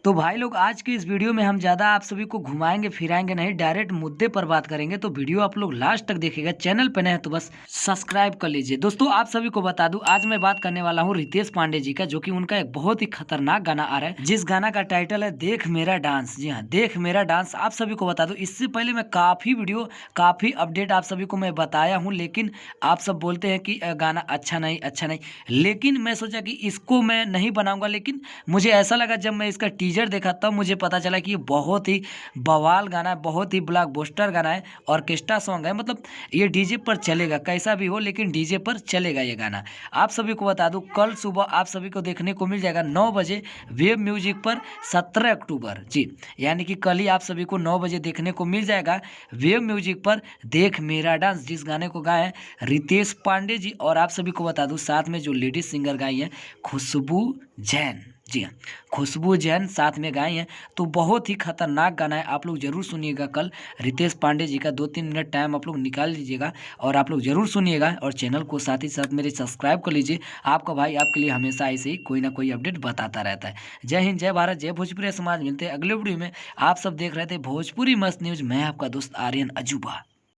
तो भाई लोग आज की इस वीडियो में हम ज़्यादा आप सभी को घुमाएंगे फिराएंगे नहीं, डायरेक्ट मुद्दे पर बात करेंगे। तो वीडियो आप लोग लास्ट तक देखिएगा। चैनल पे नए हैं तो बस सब्सक्राइब कर लीजिए। दोस्तों आप सभी को बता दूं, आज मैं बात करने वाला हूं रितेश पांडे जी का, जो कि उनका एक बहुत ही खतरनाक गाना आ रहा है, जिस गाना का टाइटल है देख मेरा डांस। जी हाँ, देख मेरा डांस। आप सभी को बता दूं, इससे पहले मैं काफ़ी वीडियो काफ़ी अपडेट आप सभी को मैं बताया हूँ, लेकिन आप सब बोलते हैं कि गाना अच्छा नहीं अच्छा नहीं। लेकिन मैं सोचा कि इसको मैं नहीं बनाऊंगा, लेकिन मुझे ऐसा लगा जब मैं इसका टीजर देखा तब मुझे पता चला कि ये बहुत ही बवाल गाना है, बहुत ही ब्लॉकबस्टर गाना है, ऑर्केस्ट्रा सॉन्ग है। मतलब ये डीजे पर चलेगा, कैसा भी हो लेकिन डीजे पर चलेगा ये गाना। आप सभी को बता दूं, कल सुबह आप सभी को देखने को मिल जाएगा 9 बजे वेब म्यूजिक पर, 17 अक्टूबर जी, यानी कि कल ही आप सभी को 9 बजे देखने को मिल जाएगा वेब म्यूजिक पर देख मेरा डांस, जिस गाने को गाए हैं रितेश पांडे जी। और आप सभी को बता दूं, साथ में जो लेडीज सिंगर गाई है खुशबू जैन। जी हाँ, खुशबू जैन साथ में गाई हैं। तो बहुत ही खतरनाक गाना है, आप लोग जरूर सुनिएगा। कल रितेश पांडे जी का 2-3 मिनट टाइम आप लोग निकाल लीजिएगा और आप लोग जरूर सुनिएगा। और चैनल को साथ ही साथ मेरे सब्सक्राइब कर लीजिए। आपका भाई आपके लिए हमेशा ऐसे ही कोई ना कोई अपडेट बताता रहता है। जय हिंद, जय भारत, जय भोजपुरी समाज। मिलते हैं अगले वीडियो में। आप सब देख रहे थे भोजपुरी मस्त न्यूज। मैं आपका दोस्त आर्यन अजूबा।